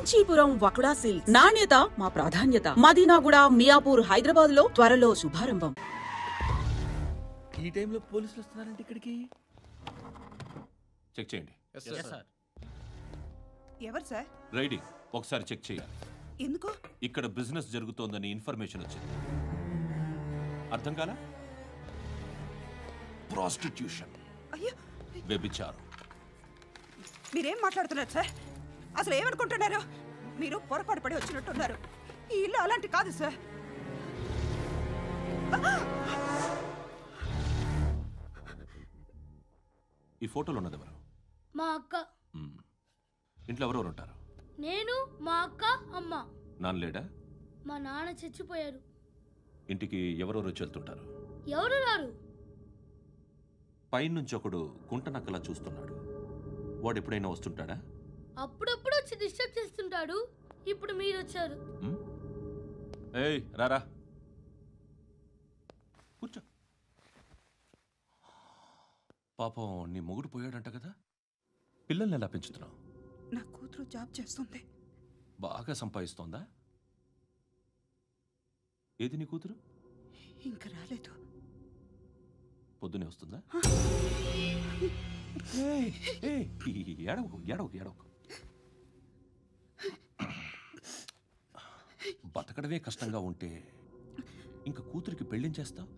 Kanchipuram వకుడా silks. నాణ్యత మా ప్రాధాన్యత. మదీనాగూడ, మియాపూర్, హైదరాబాద్ లో త్వరలో శుభారంభం. ఈ టైంలో పోలీసులు వస్తున్నారంటే ఇక్కడికి. చెక్ చేయండి. ఎవరు సార్? రైడింగ్ ఒకసారి చెక్ చేయాలి. ఎందుకు? ఇక్కడ బిజినెస్ జరుగుతోందని ఇన్ఫర్మేషన్ వచ్చింది. అర్థం కాలా? ప్రాస్టిట్యూషన్, అయ్యో, వ్యభిచారం. మీరేం మాట్లాడుతున్నారు సార్? అసలు ఏమనుకుంటున్నారు? మీరు పొరపాటు పడి వచ్చినట్టున్నారు. ఈ ఇల్లు అలాంటి కాదు సార్. ఈ ఫోటోలో ఉన్నది ఎవరు? మా అక్క. ఇంట్లో ఎవరెవరు ఉంటారు? నేను, మా అక్క, అమ్మ. నాన్న లేడా? మా నాన్న చచ్చిపోయారు. ఇంటికి ఎవరెవరు వచ్చి వెళ్తుంటారు? ఎవరు రారు. పైనుంచి ఒకడు గుంట నక్కలా చూస్తున్నాడు. వాడు ఎప్పుడైనా వస్తుంటాడా? అప్పుడప్పుడు వచ్చి డిస్టర్బ్ చేస్తుంటాడు. ఇప్పుడు మీరు వచ్చారు. ఏయ్ రారా, కూర్చో. పాపం నీ మొగుడు పోయాడంట కదా, పిల్లల్ని ఎలా పెంచుతున్నావు? నా కూతురు జాబ్ చేస్తుంది. బాగా సంపాదిస్తోందా? ఏది నీ కూతురు? ఇంకా రాలేదు. పొద్దునే వస్తుందా? ఏడవకు ఏడవకు ఏడవకు. బతకడమే కష్టంగా ఉంటే ఇంకా కూతురికి పెళ్ళించేస్తావు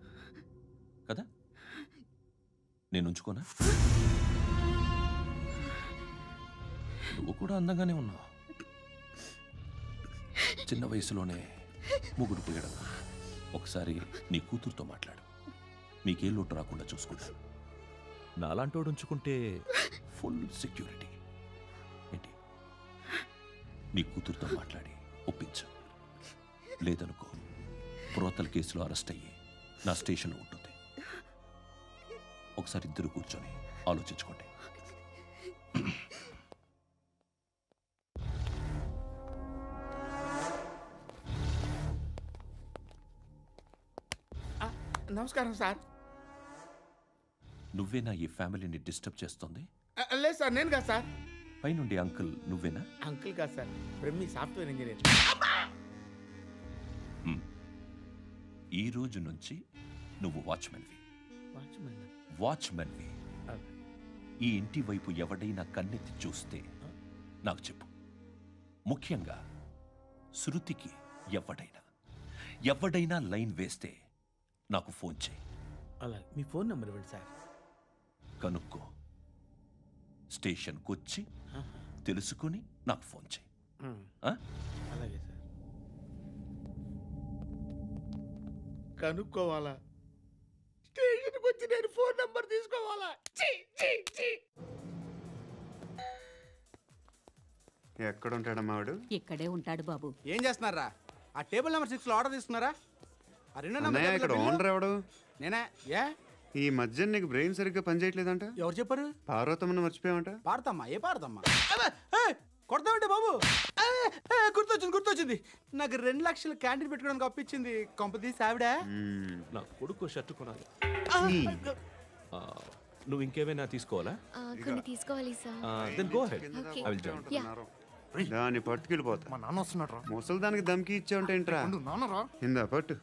కదా? నేను ఉంచుకోనా? నువ్వు కూడా అందంగానే ఉన్నావు. చిన్న వయసులోనే ముగ్గురు పోయడం. ఒకసారి నీ కూతురుతో మాట్లాడు. మీకే లోటు రాకుండా చూసుకుంటాను. నాలాంటోడు ఉంచుకుంటే ఫుల్ సెక్యూరిటీ. ఏంటి? నీ కూతురుతో మాట్లాడి ఒప్పించు. లేదనుకో ప్రోతల కేసులో అరెస్ట్ అయ్యి నా స్టేషన్లో ఉంటుంది. ఒకసారి ఇద్దరు కూర్చొని ఆలోచించుకోండి. నమస్కారం సార్. నువ్వేనా ఈ ఫ్యామిలీని డిస్టర్బ్ చేస్తుంది? లేదు సార్, నేను కాదు సార్. పైనుండి అంకుల్ నువ్వేనా? అంకుల్ కాదు సార్, బ్రహ్మి సాఫ్ట్వేర్ ఇంజనీర్. ఈ రోజు నుంచి నువ్వు వాచ్మెన్వి. వాచ్మెన్వి. ఈ ఇంటి వైపు ఎవడైనా కన్నెత్తి చూస్తే నాకు చెప్పు. ముఖ్యంగా శృతికి ఎవడైనా లైన్ వేస్తే నాకు ఫోన్ చేయి. అలా మీ ఫోన్ నెంబర్ ఇవ్వండి సార్. కనుక్కో, స్టేషన్కి వచ్చి తెలుసుకుని నాకు ఫోన్ చేయి. అలాగే సార్. కనుక్కోవాలా? స్టేషన్కి వచ్చి నేను ఫోన్ నెంబర్ తీసుకోవాలా? ఎక్కడ ఉంటాడమ్మా వాడు? ఇక్కడే ఉంటాడు బాబు. ఏం చేస్తున్నారా? ఆ టేబుల్ నెంబర్ 6 లో ఆర్డర్ తీసుకున్నారా? ఇక్కడ ఓనర్ ఎవడు? నేనే. ఏ ఈ మధ్య నీకు బ్రెయిన్ సరిగ్గా పనిచేయట్లేదంట. ఎవరు చెప్పారు? పార్వతమ్మను మర్చిపోయామంట. పాడతామ్మా? ఏ పాడతామ్మా? కొడతామంటే బాబు. గుర్తొచ్చింది. నాకు 2 లక్షలు క్యాంటీన్ పెట్టుకోవడానికి అప్పించింది. కొంపతీసి ఆవిడ. నా కొడుకు షర్టు కొనాలి. నువ్వు ఇంకేమైనా తీసుకోవాలా? కొన్ని తీసుకోవాలి sir. Then go ahead. I will join. దాన్ని పట్టుకెళ్ళిపోతా. మా నాన్న వస్తున్నాడు. ముసలి దానికి దమ్కి ఇచ్చావుంటేంట్రా? నాన్నరా ఇందా పట్టు.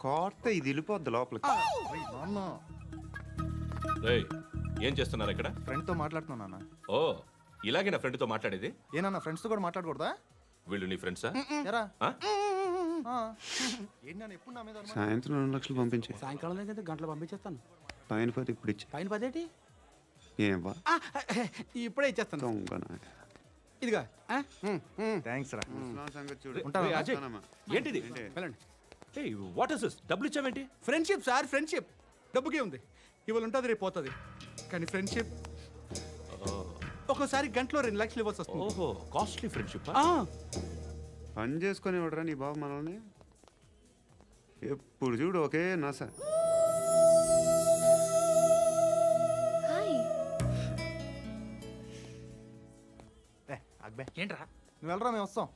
కోర్త ఇది వెళ్ళిపోద్ది లోపలికి. ఏం చేస్తున్నారు ఇక్కడ? ఫ్రెండ్ తో మాట్లాడుతున్నా నాన్న. ఓ, ఇలాగే నా ఫ్రెండ్తో మాట్లాడేది? ఏనా ఫ్రెండ్స్ తో కూడా మాట్లాడకూడదా? వీళ్ళు నీ ఫ్రెండ్సా? సాయంత్రం 2 లక్షలు పంపించే. సాయంకాలం దగ్గర గంటలు పంపించేస్తాను. పైన 10 ఇప్పుడు ఇచ్చే. పైన 10 ఏంటి? ఏం వా ఇప్పుడే ఇచ్చేస్తాను. ఇదిగా థ్యాంక్స్ రా. ఏంటిది? What is this? డబ్బులు ఇచ్చావేంటి? Friendship sir, friendship. డబ్బుకే ఉంది, ఇవాళ ఉంటుంది రేపు పోతుంది. కానీ ఫ్రెండ్షిప్ ఒక్కోసారి గంటలో 2 లక్షలు ఇవ్వాల్సి వస్తుంది. ఓహో, కాస్ట్లీ ఫ్రెండ్షిప్. పని చేసుకొని ఇవ్వడరా నీ బాబు మనల్ని. ఎప్పుడు చూడు ఒకే నాస. ఏంట్రా నువ్వు వెళ్ళరా, మేము వస్తాం.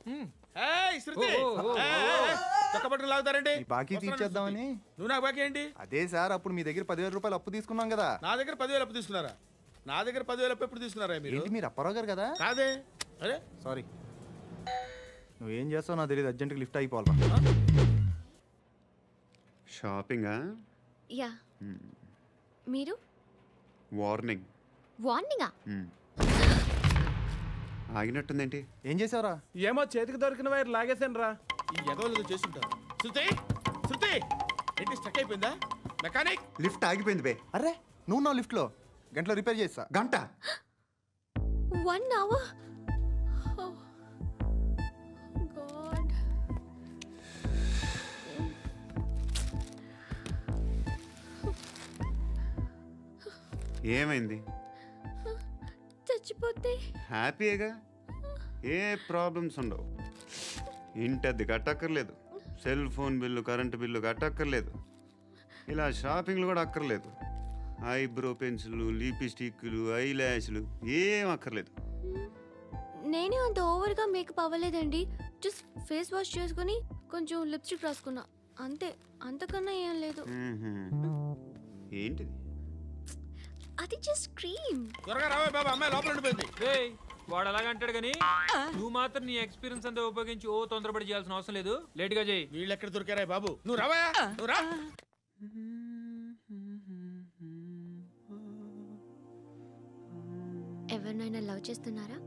బాకీ తీర్చేద్దామని. నువ్వు నాకు బాకీ ఏంటి? అదే సార్, అప్పుడు మీ దగ్గర 10,000 రూపాయలు అప్పు తీసుకున్నాం కదా. నా దగ్గర 10,000 అప్పు తీసుకున్నారా? నా దగ్గర 10,000 అప్పు ఎప్పుడు తీసుకున్నారా మీరు? మీరు అప్పారావు గారు కదా? కాదే. అరే సారీ. నువ్వేం చేస్తావు నాకు తెలియదు, అర్జెంట్గా లిఫ్ట్ అయిపోవాలి. షాపింగా? యా. మీరు? వార్నింగ్. వార్నింగా? ఆగినట్టుందేంటి? ఏం చేసావురా? ఏమో చేతికి దొరికిన వైర్ లాగేసాను రా. ఈ ఎగవలు చేస్తుంటారు. శృతి శృతి ఏంటి స్టక్ అయిపోయిందా? మెకానిక్ లిఫ్ట్ ఆగిపోయింది బే. అరే నువ్వు నా లిఫ్ట్లో గంటలో రిపేర్ చేస్తా. గంట? 1 hour? Oh, God. ఏమైంది? చచ్చిపోతే హ్యాపీగా, ఏ ప్రాబ్లమ్స్ ఉండవు. ఇంటి అద్దె కట్టక్కర్లేదు, cell phone bill current bill కట్టక్కర్లేదు, ఇలా షాపింగ్లు కూడా అక్కర్లేదు. ఐబ్రో పెన్సిల్లు, లిప్స్టిక్లు, ఐ ల్యాష్లు ఏం అక్కర్లేదు. నేనే అంత ఓవర్గా మేకప్ అవ్వలేదండి. జస్ట్ ఫేస్ వాష్ చేసుకుని కొంచెం లిప్స్టిక్ రాసుకున్నా అంతే, అంతకన్నా ఏం లేదు. ఏంటిది? అది జస్ట్ క్రీమ్. త్వరగా రావే బాబా, అమ్మాయి లోపల ఉండిపోయింది. వాడు అలాగ అంటాడు కానీ నువ్వు మాత్రం నీ ఎక్స్పీరియన్స్ అంతా ఉపయోగించి తొందరపడి చేయాల్సిన అవసరం లేదు. లేట్ గా చేయి. వీళ్ళు ఎక్కడ దొరికారా బాబు? నువ్వు రావా, నువ్వు రా. ఎవరినైనా లవ్ చేస్తున్నారా?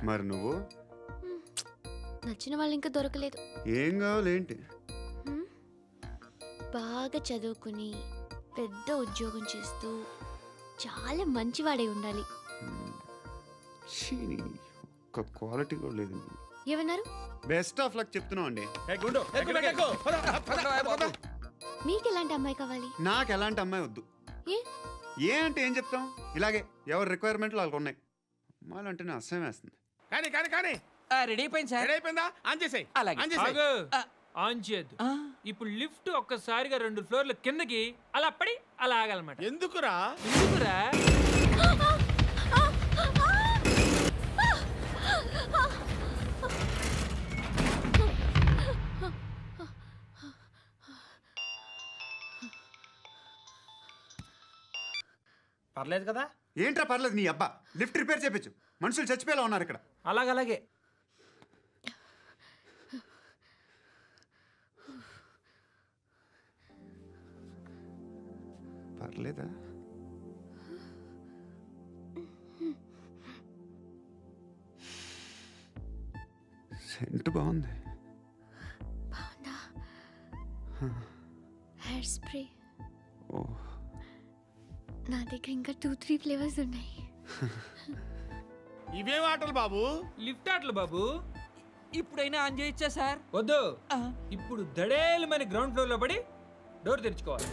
మరి నువ్వు? నచ్చిన వాళ్ళు ఇంకా దొరకలేదు. ఏం కావాలేంటి? బాగా చదువుకుని పెద్ద ఉద్యోగం చేస్తూ చాలా మంచివాడై ఉండాలి. ఒక్క క్వాలిటీ కూడా లేదు. ఏమన్నారు? బెస్ట్ ఆఫ్ లక్ చెప్తున్నావు అండి. మీకు ఎలాంటి అమ్మాయి కావాలి? నాకు ఎలాంటి అమ్మాయి వద్దు. ఏ అంటే ఏం చెప్తాం, ఇలాగే ఎవరి రిక్వైర్మెంట్లు వాళ్ళకు ఉన్నాయి. అమ్మాయిలు అంటేనే అసహ్యం వేస్తుంది. కానీ కానీ కానీ రెడీ అయిపోయింది సార్. రెడీ అయిపోయిందా? ఆన్ చేసేయ్. ఆన్ చేయద్దు. ఇప్పుడు లిఫ్ట్ ఒక్కసారిగా 2 ఫ్లోర్ల కిందకి అలా పడి అలా ఆగాలన్నమాట. ఎందుకురా? ఎందుకురా? పర్లేదు కదా? ఏంట్రా పర్లేదు నీ అబ్బా. లిఫ్ట్ రిపేర్ చేయించు, మనుషులు చచ్చిపోయేలా ఉన్నారు ఇక్కడ. అలాగే పర్లేదా? సెంట్ బాగుంది. బాగుందా? Hair spray. ఓ, నా దగ్గర ఇంకా 2-3 ఫ్లేవర్స్ ఉన్నాయి. ఇవేం ఆటలు బాబు? లిఫ్ట్ ఆటలు బాబు. ఇప్పుడైనా ఆన్ చేయొచ్చా సార్? వద్దు. ఇప్పుడు దడేలమైన గ్రౌండ్ ఫ్లోర్ లో పడి డోర్ తెరుచుకోవాలి.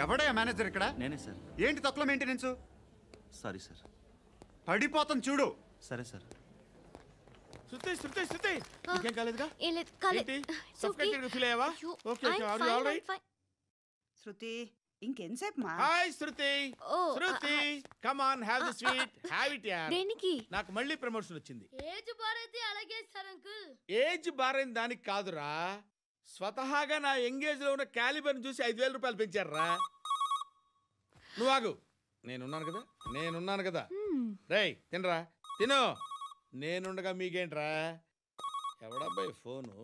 ఎవడయ్యా మేనేజర్ ఇక్కడ? నేనే సార్. ఏంటి తక్కువ మెయింటెనెన్స్? Sorry sir. పడిపోతాం చూడు. సరే సార్. శృతి శృతి శృతి ఇంకేం కాలేదుగా? ఏం లేదు, కాలేదు. సఫ్కేటెడ్ ఫీల్ అయ్యావా? Okay okay, are you all right? Shruti ఇంకెంతసేపు మా? Hi Shruti. Shruti come on, have the sweet, have it యార్. దేనికి? నాకు మళ్ళీ ప్రమోషన్ వచ్చింది. ఏజ్ బారైతే అలాగే సార్ అంకుల్. ఏజ్ బారైన దానికి కాదురా, స్వతహాగా నా ఎంగేజ్ లో ఉన్న క్యాలిబర్ చూసి 5,000 రూపాయలు పెంచారా. నువ్వు ఆగు, నేనున్నాను కదా. రేయ్ తినరా, తిను. నేనుండగా మీకేంట్రా? ఎవడబ్బాయి ఫోను?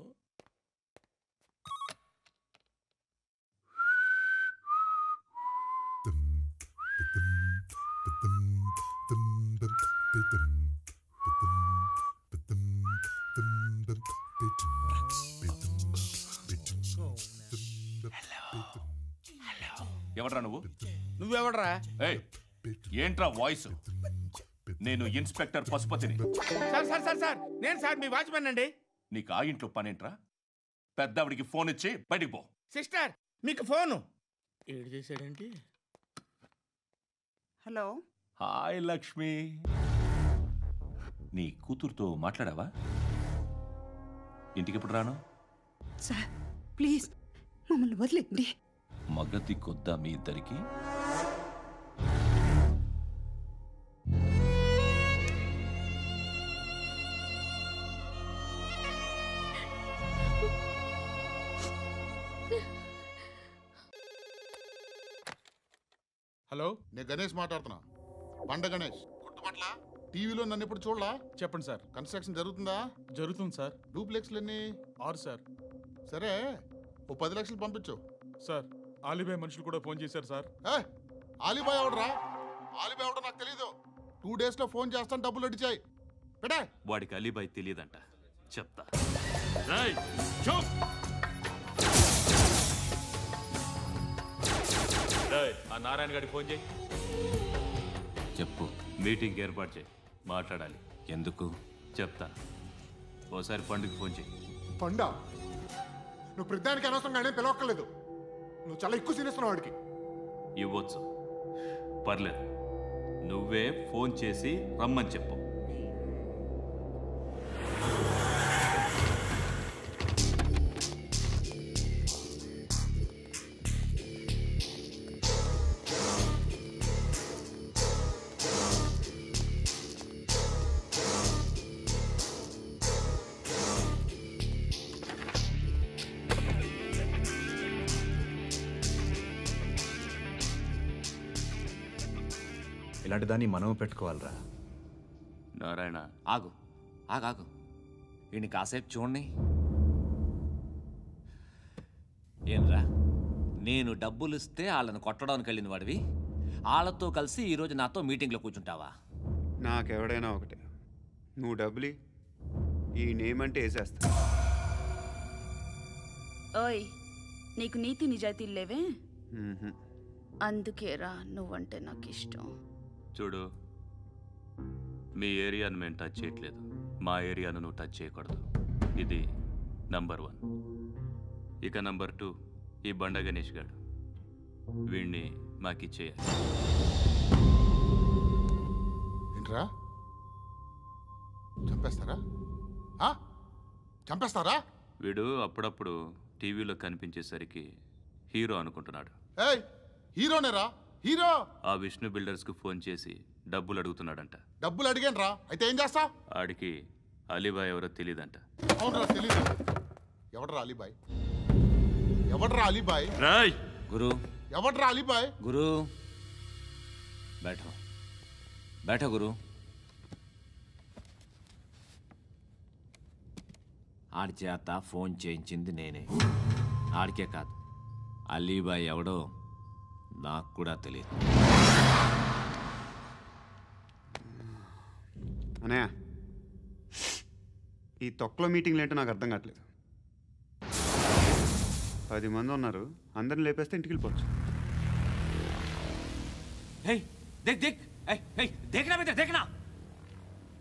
ఎవడ్రా నువ్వు? నువ్వెవడ్రా? ఏంట్రా వాయిస్? నేను ఇన్స్పెక్టర్ పశుపతిని. సార్ నేను సార్ మీ వాచ్మెన్ అండి. నీకు ఆ ఇంట్లో పనేంట్రా? పెద్దవిడికి ఫోన్ ఇచ్చి బయటికి పో. సిస్టర్ మీకు ఫోను. ఏడు చేశాడేంటి? హలో. హాయ్ లక్ష్మి. నీ కూతురుతో మాట్లాడావా? ఇంటికి ఎప్పుడు రాను? సార్ ప్లీజ్ మమ్మల్ని వదిలేండి. మగతి కొద్దా మీ ఇద్దరికి? హలో, నేను గణేష్ మాట్లాడుతున్నా. బండ గణేష్ గుర్తుపట్ల? టీవీలో నన్ను ఎప్పుడు చూడలా? చెప్పండి సార్. కన్స్ట్రక్షన్ జరుగుతుందా? జరుగుతుంది సార్. డూప్లెక్స్లు ఎన్ని? 6 సార్. సరే, ఓ 10 లక్షలు పంపించు. సార్, ఆలిబాయ్ మనుషులు కూడా ఫోన్ చేశారు సార్. ఆలిబాయ్ ఎవడరా? ఆలిబాయ్ ఎవడో నాకు తెలీదు. 2 డేస్లో ఫోన్ చేస్తాను, డబ్బులు అడిచాయి పెడే. వాడికి అలీబాయ్ తెలియదంట, చెప్తా. ఆ నారాయణ గారికి ఫోన్ చేయి. చెప్పు. మీటింగ్ ఏర్పాటు చేయి, మాట్లాడాలి. ఎందుకు చెప్తా. ఓసారి పండుగ ఫోన్ చేయి. పండ, నువ్వు ప్రతిదానికి అనవసరంగానే పిలవక్కర్లేదు. నువ్వు చాలా ఎక్కువ సీనిస్తున్నావు వాడికి. ఇవ్వచ్చు, పర్లేదు. నువ్వే ఫోన్ చేసి రమ్మని చెప్పు. ఇలాంటి దాన్ని మనం పెట్టుకోవాలరా. నారాయణ, ఆగు ఆగు వీడిని కాసేపు చూడండి. ఏంరా, నేను డబ్బులు ఇస్తే వాళ్ళని కొట్టడానికి వెళ్ళిన వాడివి, వాళ్ళతో కలిసి ఈరోజు నాతో మీటింగ్లో కూర్చుంటావా? నాకెవడైనా ఒకటే. నువ్వు డబ్బులు ఈ నేమ్ అంటే వేసేస్తా. ఓయ్, నీకు నీతి నిజాయితీలు లేవే? అందుకేరా నువ్వంటే నాకు ఇష్టం. చూడు, మీ ఏరియాను మేము టచ్ చేయట్లేదు, మా ఏరియాను నువ్వు టచ్ చేయకూడదు. ఇది నంబర్ 1. ఇక నంబర్ 2, ఈ బండ గణేష్ గారు. వీణ్ణి మాకిచ్చేయాలి. ఏంట్రా, చంపేస్తారా? చంపేస్తారా? వీడు అప్పుడప్పుడు టీవీలో కనిపించేసరికి హీరో అనుకుంటున్నాడు. హీరోనేరా, హీరో. ఆ విష్ణు బిల్డర్స్కు ఫోన్ చేసి డబ్బులు అడుగుతున్నాడంట. డబ్బులు అడిగాను రా, అయితే ఏం చేస్తా? ఆడికి అలీబాయ్ ఎవరో తెలీదంట. అవునరా, తెలీదు. ఎవడరా అలీబాయ్? ఎవడరా అలీబాయ్? రాయ్ గురు. ఎవడరా అలీబాయ్? గురు, बैठो गुरु. ఆడి చేత ఫోన్ చేయించింది నేనే. ఆడికే కాదు, అలీబాయ్ ఎవడో నాకు కూడా తెలియదు. అన్నయ్య, ఈ తొక్కలో మీటింగ్లు ఏంటో నాకు అర్థం కావట్లేదు. 10 మంది ఉన్నారు, అందరిని లేపేస్తే ఇంటికి వెళ్ళిపోవచ్చు.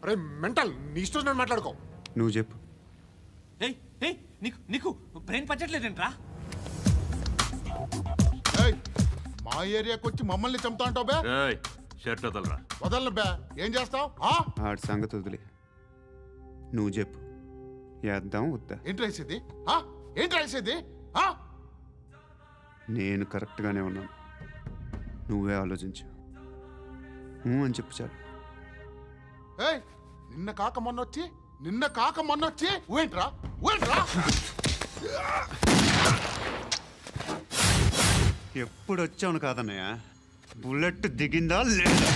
అరే మెంటల్, నీ ఇష్టం నేను మాట్లాడుకో. నువ్వు చెప్పు. నీకు బ్రెయిన్ పచ్చట్లేదంట్రా? మా ఏరియాకి వచ్చి మమ్మల్ని చంపుతా అంటావు బే? షర్ట్ వదలరా. వదలను బే. ఏం చేస్తావు? ఆడి సంగతి వదిలే, నువ్వు చెప్పు. వేద్దాం వద్దా? ఏంటి రాసేది? ఏంటి రాసేది? నేను కరెక్ట్గానే ఉన్నాను, నువ్వే ఆలోచించు. అని చెప్పు చాలు. నిన్న కాక మొన్నొచ్చి ఊయంట్రా. ఎప్పుడు వచ్చావును కాదన్నయ్య, బుల్లెట్ దిగిందా లేదా?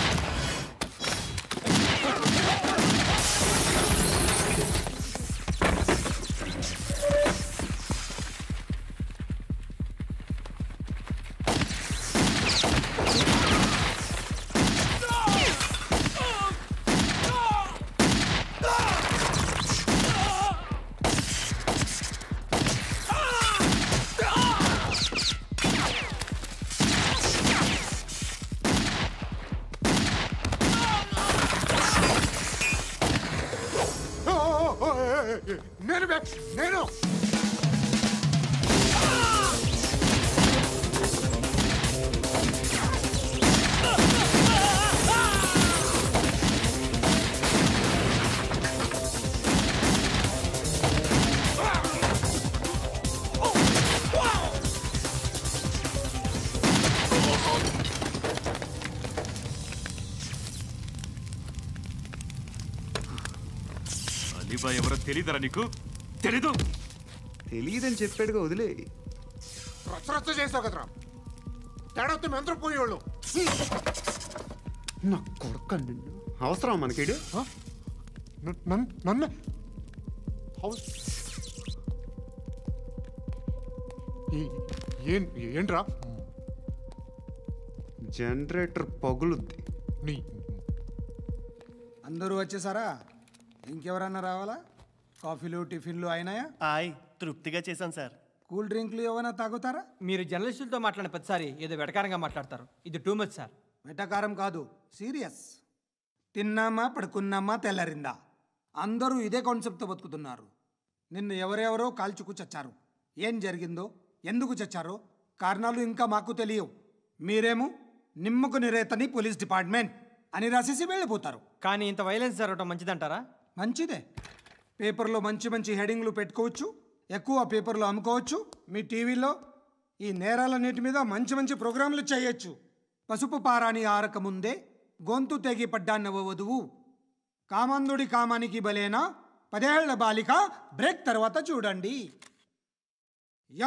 అలీబాయ్ ఎవరో తెలీదరా నీకు? తెలీదు? తెలియదని చెప్పాడుగా, వదిలే. రచ్చ చేసావు కదరా, తేడా వస్తే మెంతరం పోయేవాళ్ళు. నా కొడుకు అవసరం మనకి. నన్ను ఏంట్రా? జనరేటర్ పగులుద్ది. అందరూ వచ్చేసారా? ఇంకెవరన్నా రావాలా? కాఫీలు టిఫిన్లు అయినాయా? తృప్తిగా చేశాను సార్. కూల్ డ్రింక్లు ఏమైనా తాగుతారా? మీరు జర్నలిస్టులతో మాట్లాడిన ప్రతిసారి ఏదో వెటకారంగా మాట్లాడతారు. ఇది టూ మచ్ సార్. వెటకారం కాదు, సీరియస్. తిన్నామా పడుకున్నామా తెల్లరిందా, అందరూ ఇదే కాన్సెప్ట్తో బతుకుతున్నారు. నిన్ను ఎవరెవరో కాల్చుకు చచ్చారు. ఏం జరిగిందో, ఎందుకు చచ్చారో కారణాలు ఇంకా మాకు తెలియవు. మీరేమో నిమ్మకు నిరేతని పోలీస్ డిపార్ట్మెంట్ అని రాసేసి వెళ్ళిపోతారు. కానీ ఇంత వైలెన్స్ జరగడం మంచిదంటారా? మంచిదే. పేపర్లో మంచి మంచి హెడింగ్లు పెట్టుకోవచ్చు, ఎక్కువ పేపర్లు అమ్ముకోవచ్చు. మీ టీవీలో ఈ నేరాలన్నిటి మీద మంచి మంచి ప్రోగ్రాంలు చేయొచ్చు. పసుపు పారాని ఆరక ముందే గొంతు తెగి పడ్డాన్నవ వధువు, కామందుడి కామానికి బలేనా 10 ఏళ్ల బాలిక బ్రేక్ తర్వాత చూడండి.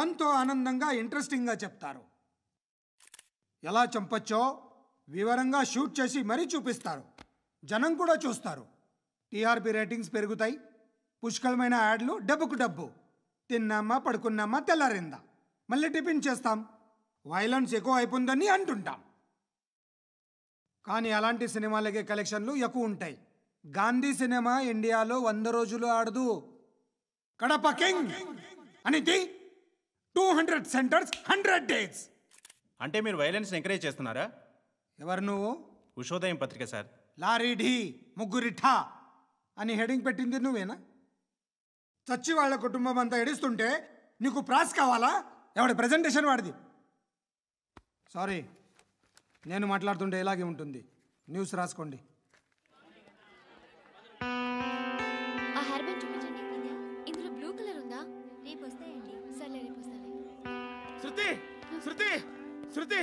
ఎంతో ఆనందంగా ఇంట్రెస్టింగ్గా చెప్తారు. ఎలా చంపచ్చో వివరంగా షూట్ చేసి మరీ చూపిస్తారు. జనం కూడా చూస్తారు. టీఆర్పీ రేటింగ్స్ పెరుగుతాయి. పుష్కలమైన యాడ్లు, డబ్బుకు డబ్బు. తిన్నామా పడుకున్నామా తెల్లారిందా, మళ్ళీ టిఫిన్ చేస్తాం. వైలెన్స్ ఎక్కువ అయిపోయిందని అంటుంటాం. కానీ అలాంటి సినిమాలకే కలెక్షన్లు ఎక్కువ ఉంటాయి. గాంధీ సినిమా ఇండియాలో 100 రోజులు ఆడదు. కడప కింగ్ అనేది 200 సెంటర్స్ 100 డేస్. అంటే మీరు వైలెన్స్ ఎంకరేజ్ చేస్తున్నారా? ఎవరు నువ్వు? ఉషోదయం పత్రిక సార్. లారీ ఢీ ముగ్గురిఠా అని హెడింగ్ పెట్టింది నువ్వేనా? చచ్చి వాళ్ళ కుటుంబం అంతా ఎడుస్తుంటే నీకు ప్రాస్ కావాలా? ఎవడి ప్రజెంటేషన్ వాడిది. సారీ, నేను మాట్లాడుతుంటే ఇలాగే ఉంటుంది. న్యూస్ రాసుకోండి. ఆ హెయిర్ బ్యాండ్ చూపించండి. ఇందులో బ్లూ కలర్ ఉందా? రేపు వస్తాయండి. సర్లే, రేపు వస్తాలే. శృతి, శృతి, శృతి,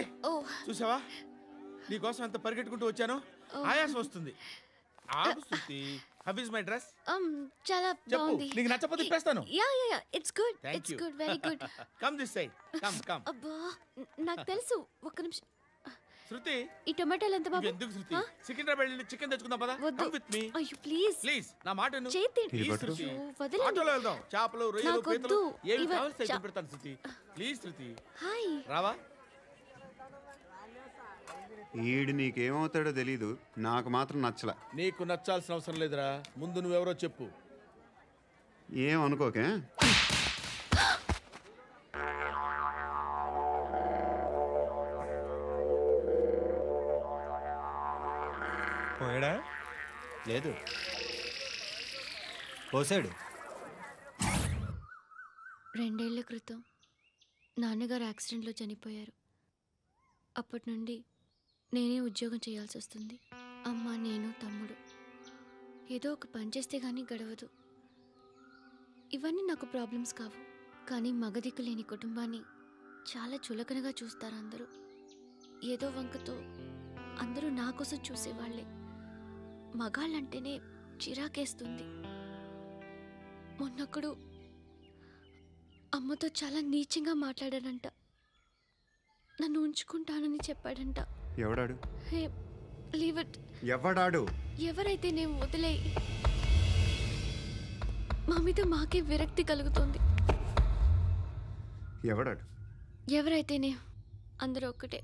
చూసావా నీకోసం ఎంత పరిగెట్టుకుంటూ వచ్చాను. ఆయాసం వస్తుంది. ఆగు Shruti. How is my dress? చాలా బాగుంది. నీకు నచ్చకపోతే తిప్పేస్తాను. Yeah it's good. It's good, very good. Come this side. Come. అబ్బా, నాకు తెలుసు. ఒక్క నిమిషం. శృతి, ఈ టొమాటోలు ఎంత బాబు? ఎందుకు శృతి? సికింద్రాబాద్ వెళ్ళి చికెన్ తెచ్చుకుందాం పద. Come with me. అయ్యో ప్లీజ్ నా మాట విను. ప్లీజ్ శృతి, వదలండి. ఆటోలో వెళ్దాం. చేపలు, రొయ్యలు, పీతలు ఏమి కావాల్సి పెడతాను శృతి. Please Shruti. హాయ్. రావా? ఈడు నీకేమవుతాడో తెలీదు, నాకు మాత్రం నచ్చలా. నీకు నచ్చాల్సిన అవసరం లేదురా. ముందు నువ్వెవరో చెప్పు. ఏమనుకోకే. పోయాడా? లేదు, పోసాడు. 2 ఏళ్ల క్రితం నాన్నగారు యాక్సిడెంట్లో చనిపోయారు. అప్పటి నుండి నేనే ఉద్యోగం చేయాల్సి వస్తుంది. అమ్మ, నేను, తమ్ముడు ఏదో ఒక పని చేస్తే కానీ గడవదు. ఇవన్నీ నాకు ప్రాబ్లమ్స్ కావు. కానీ మగదిక్కు లేని కుటుంబాన్ని చాలా చులకనగా చూస్తారు అందరూ. ఏదో వంకతో అందరూ నా కోసం చూసేవాళ్లే. మగాళ్ళంటేనే చిరాకేస్తుంది. మొన్నొక్కడు అమ్మతో చాలా నీచంగా మాట్లాడాడంట. నన్ను ఉంచుకుంటానని చెప్పాడంట. ఎవడాడు? హే, లీవ్ ఇట్. ఎవడాడు? ఎవరైతే నేను వదిలే. మా మీద మాకే విరక్తి కలుగుతుంది. ఎవడాడు? ఎవరైతేనే అందరూ ఒక్కటే.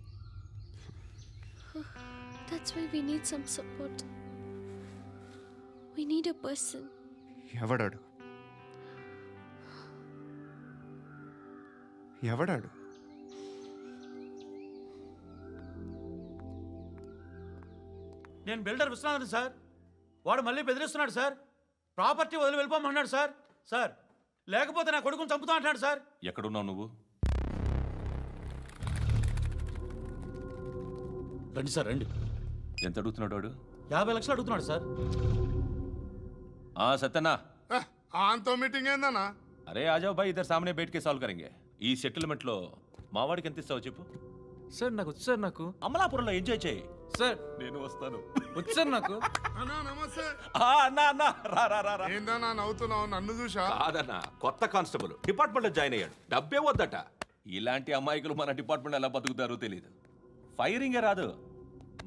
That's why we need some support. We need a person. ఎవడాడు? ఎవడాడు? నేను బిల్డర్ విశ్వనాథన్ సార్. వాడు మళ్ళీ బెదిరిస్తున్నాడు సార్. ప్రాపర్టీ వదిలి వెళ్ళిపోమన్నాడు సార్. సార్, లేకపోతే నా కొడుకుని చంపుతా అంటున్నాడు సార్. ఎక్కడున్నావు నువ్వు? రండి సార్, రండి. ఎంత అడుగుతున్నాడు వాడు? 50 లక్షలు అడుగుతున్నాడు సార్. सत्यना ఆంతో మీటింగ్ ఏందన్నా? అరే ఆజావ్ భాయ్ ఇద్దరు సామనే బయట కే సాల్వ్ కరెంగే. ఈ సెటిల్మెంట్ లో మావాడికి ఎంత ఇస్తావు చెప్పు. సార్ నాకు వచ్చు సార్. నాకు అమలాపురంలో ఎంజాయ్ చేయి. సార్ నేను వస్తాను. వచ్చారు నాకు. అన్నా నమస్తే. అన్నా అన్నా రా రా రా రా. ఏందన్నా నవ్వుతున్నావు? నన్ను చూసా? కాదన్నా, కొత్త కానిస్టేబుల్ డిపార్ట్మెంట్ లో జాయిన్ అయ్యాడు. డబ్బే వద్దట. ఇలాంటి అమాయకులు మన డిపార్ట్మెంట్ ఎలా బతుకుతారో తెలియదు. ఫైరింగే రాదు,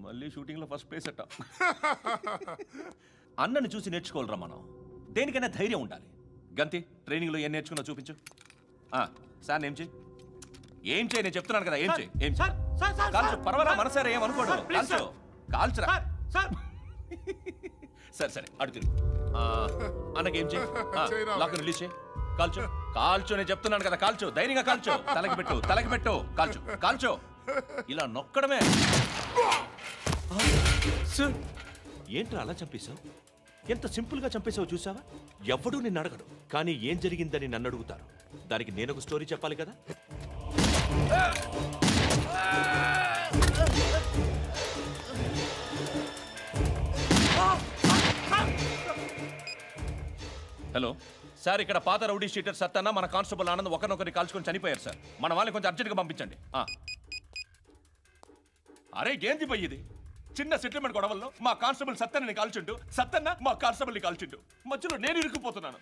మళ్ళీ షూటింగ్ లో ఫస్ట్ ప్లేస్ అట్ట. అన్నని చూసి నేర్చుకోవాలరా మనం. దేనికైనా ధైర్యం ఉండాలి. గంతి, ట్రైనింగ్ లో ఏం నేర్చుకున్నా చూపించు. సార్ ఏం చేయి, ఏం చేయి, నేను చెప్తున్నాను కదా. ఏం చేయి, ఏం కాల్చు, పర్వాలా, మనసారా ఏమనుకోడు. కాల్చు, కాల్చురా. సరే సరే, అడు తిరుగు. అన్నకేం చేయి, లాక్ రిలీజ్ చేయి. కాల్చు, కాల్చు, నేను చెప్తున్నాను కదా. కాల్చు, ధైర్యంగా కాల్చు. తలకి పెట్టు, తలకి పెట్టు. కాల్చు, కాల్చు. ఇలా నొక్కడమే. ఏంట్రా అలా చంపేశావు? ఎంత సింపుల్ గా చంపేశావు చూసావా? ఎవడూ నిన్ను అడగడు, కానీ ఏం జరిగిందని నన్ను అడుగుతారు. దానికి నేను ఒక స్టోరీ చెప్పాలి కదా. హలో సార్, ఇక్కడ పాత రౌడీ షీటర్ సత్తన్న మన కానిస్టేబుల్ ఆనంద్ ఒకరినొకరిని కాల్చుకొని చనిపోయారు సార్. మన వాళ్ళని కొంచెం అర్జెంట్గా పంపించండి. అరే ఏంది పోయి ఇది? చిన్న సెటిల్మెంట్ గొడవల్లో మా కానిస్టేబుల్ సత్తన్నని కాల్చుంటూ, సత్తన్న మా కానిస్టేబుల్ని కాల్చుంటూ, మధ్యలో నేను ఇరుక్కుపోతున్నాను.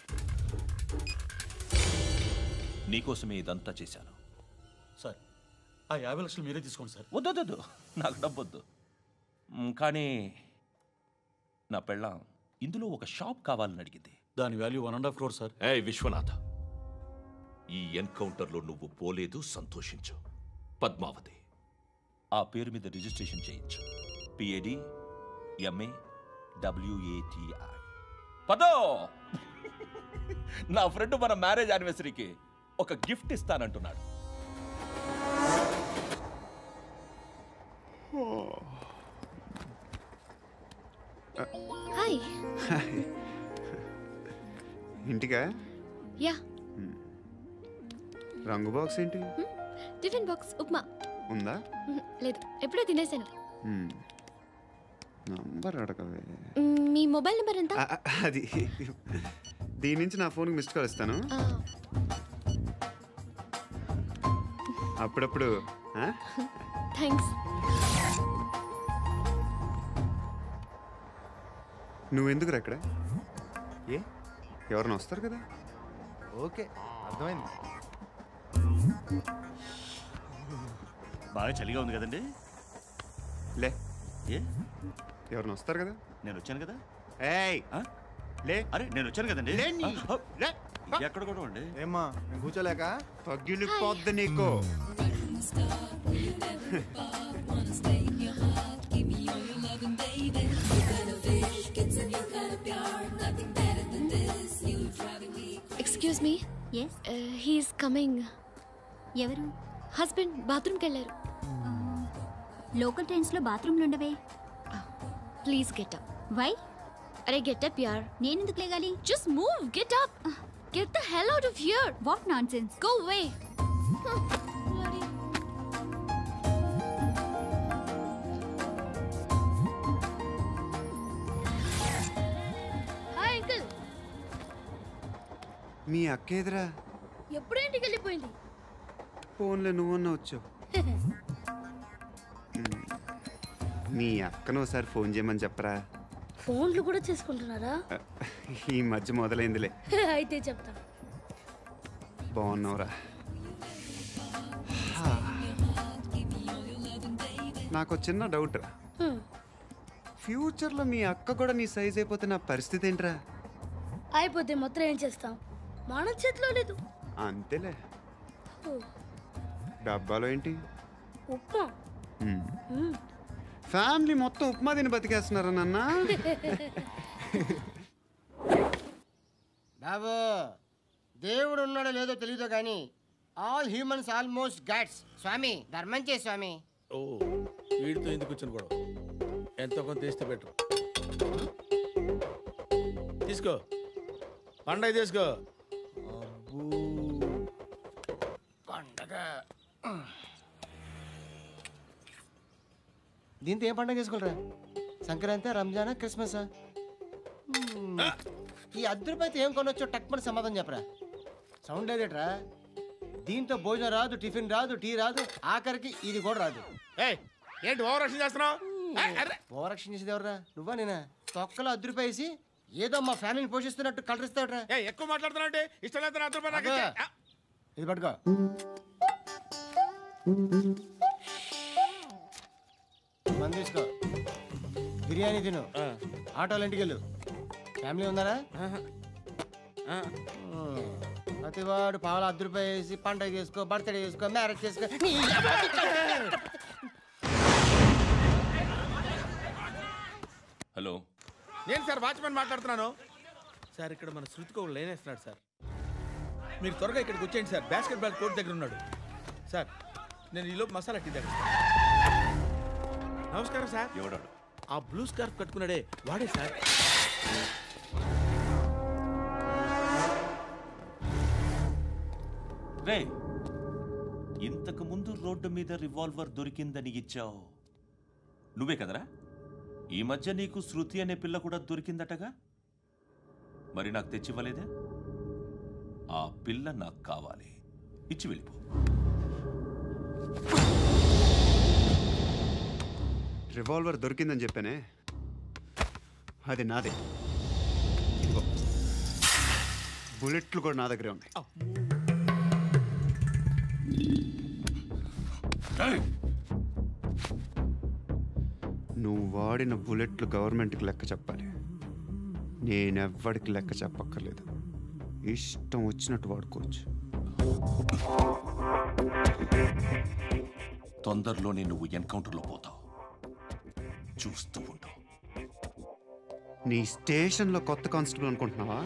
నీకోసమే ఇదంతా చేశాను సార్. ఆ 50 లక్షలు మీరే తీసుకోండి సార్. వద్దొద్దు, నాకు డబ్బొద్దు. కానీ నా పెళ్ళాం ఇందులో ఒక షాప్ కావాలని అడిగింది. దాని వాల్యూ 1.5 crore సార్. విశ్వనాథ, ఈ ఎన్కౌంటర్లో నువ్వు పోలేదు, సంతోషించు. పద్మావతి ఆ పేరు మీద రిజిస్ట్రేషన్ చేయించు. PAD MA WATI. పదో, నా ఫ్రెండ్ మన మ్యారేజ్ యానివర్సరీకి ఒక గిఫ్ట్ ఇస్తానంటున్నాడు. హాయ్. ఇంటికా? యా. రంగు బాక్స్ ఏంటి? టిఫిన్ బాక్స్ ఉప్మా ఉందా? లేదు, ఎప్పుడో తినేసాను. నంబర్ అడగవే. మీ మొబైల్ నెంబర్ ఎంత? అది దీని నుంచి నా ఫోన్కి మిస్డ్ కాల్ ఇస్తాను. అప్పుడప్పుడు. థ్యాంక్స్. నువ్వెందుకురా ఇక్కడ? ఎవరైనా వస్తారు కదా. ఓకే, అర్థమైంది. బాగా చలిగా ఉంది కదండి. లే, ఏ ఎవరైనా వస్తారు కదా. నేను వచ్చాను కదా. ఏయ్ లే. అరే నేను వచ్చాను కదండి. ఎక్కడ కూడా ఉండి ఏమ్మా, నేను కూర్చోలేక తగ్గిలిపోద్ది నీకు. Excuse me. He's coming. ఎవరు? హస్బెండ్ బాత్రూమ్కి వెళ్ళారు. లోకల్ ట్రైన్స్లో బాత్రూమ్లు ఉండవే. Please get up. వై? అరే గెట్ అప్ యార్. నేనెందుకు లేగాలి? Just move, get up. Get the hell out of here. What nonsense. Go away. Hi uncle. మీ అక్క ఎదురా? ఎప్పుడు ఇంటికి వెళ్ళిపోయింది. ఫోన్లో నువ్వన్నా వచ్చావు. మీ అక్కను ఒకసారి ఫోన్ చేయమని చెప్పరా. ఫోన్లు కూడా చేసుకుంటున్నారా? ఈ మధ్య మొదలైందిలే. అయితే చెప్తా. బాగున్నావురా? నాకు చిన్న డౌట్ రా. ఫ్యూచర్లో మీ అక్క కూడా నీ సైజ్ అయిపోతే నా పరిస్థితి ఏంట్రా? అయిపోతే మాత్రం ఏం చేస్తాం, మన చేతిలో లేదు. అంతేలే. డబ్బాలో ఏంటి? ఉప్మా. ఫ్యామిలీ మొత్తం ఉప్మా తిని బతికేస్తున్నారా నాన్న? బాబు, దేవుడు ఉన్నాడో లేదో తెలియదు కానీ ఆల్ హ్యూమన్స్ ఆల్మోస్ట్ గాడ్స్. స్వామి ధర్మం చే స్వామి. ఓ, వీడితో ఎందుకు వచ్చిన గొడవ? ఎంతో కొంత తీస్తే బెటర్. తీసుకో, పండగ తీసుకో. పండగ దీంతో ఏం పండగ చేసుకోలేరా? సంక్రాంతి, రంజానా, క్రిస్మసా? ఈ ₹10 ఏం కొనొచ్చో టక్మని సమాధానం చెప్పరా. సౌండ్ లేదేట్రా? దీంతో భోజనం రాదు, టిఫిన్ రాదు, టీ రాదు, ఆఖరికి ఇది కూడా రాదు. ఏంటి ఓవర్ యాక్షన్ చేస్తున్నావు? ఓవరాక్షన్ చేసేది ఎవరా? నువ్వా నేనా? తొక్కలో అద్దరిపేసి ఏదో మా ఫ్యామిలీని పోషిస్తున్నట్టు కలరిస్తావుట్రా. ఎక్కువ మాట్లాడుతున్నావు ఇష్టం లేదు ఇది పట్టుకో. మంది తీసుకో, బిర్యానీ తిను, ఆటోలు ఇంటికి వెళ్ళు. ఫ్యామిలీ ఉందారా? ప్రతివాడు పావులు ₹10 పండగ చేసుకో, బర్త్డే చేసుకో, మ్యారేజ్ చేసుకో. హలో, నేను సార్ వాచ్మెన్ మాట్లాడుతున్నాను సార్. ఇక్కడ మన శృతికో లేనేస్తున్నాడు సార్. మీరు త్వరగా ఇక్కడికి వచ్చేయండి సార్. బాస్కెట్ బాల్ కోర్ట్ దగ్గర ఉన్నాడు సార్. నేను ఈలోపు మసాలా టీ దగ్గర. నమస్కారం సార్. ఎవడాడు? ఆ బ్లూ స్కార్ఫ్ కట్టుకున్నాడే వాడే సార్. రే, ఇంతకు ముందు రోడ్డు మీద రివాల్వర్ దొరికిందని ఇచ్చావు నువ్వే కదరా? ఈ మధ్య నీకు శృతి అనే పిల్ల కూడా దొరికిందటగా? మరి నాకు తెచ్చివ్వలేదే? ఆ పిల్ల నాకు కావాలి, ఇచ్చి వెళ్ళిపో. రివాల్వర్ దొరికిందని చెప్పానే, అది నాదే. బుల్లెట్లు కూడా నా దగ్గరే ఉన్నాయి. నువ్వు వాడిన బుల్లెట్లు గవర్నమెంట్కి లెక్క చెప్పాలి. నేనెవ్వడికి లెక్క చెప్పక్కర్లేదు. ఇష్టం వచ్చినట్టు వాడుకోవచ్చు. తొందరలోనే నువ్వు ఎన్కౌంటర్లో పోతావు, చూస్తూ ఉంటావు. నీ స్టేషన్లో కొత్త కానిస్టేబుల్ అనుకుంటున్నావా?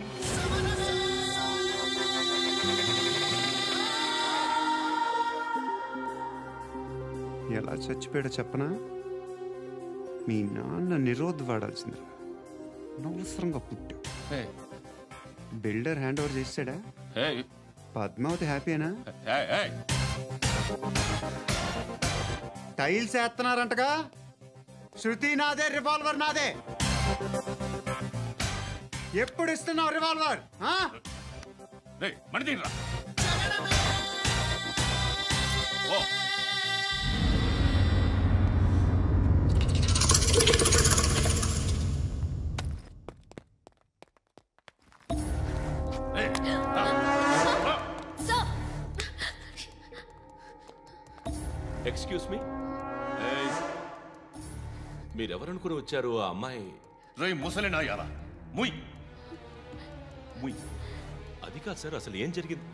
ఎలా చచ్చిపోయాడో చెప్పనా? మీ నాన్న నిరోధ్ వాడాల్సిందిరా. అనవసరంగా పుట్టావు. బిల్డర్ హ్యాండ్ ఓవర్ చేసాడా? పద్మావతి హ్యాపీనా? టైల్స్ వేస్తున్నారంటగా? శృతి నాదే, రివాల్వర్ నాదే. ఎప్పుడు ఇస్తున్నావు రివాల్వర్? ఎక్స్క్యూజ్ మీ, మీరెవరనుకుని వచ్చారు? ఆ అమ్మాయి రేయ్ ముసలినా యారా, ముయ్ ముయ్. అది కాదు సార్, అసలు ఏం జరిగింది?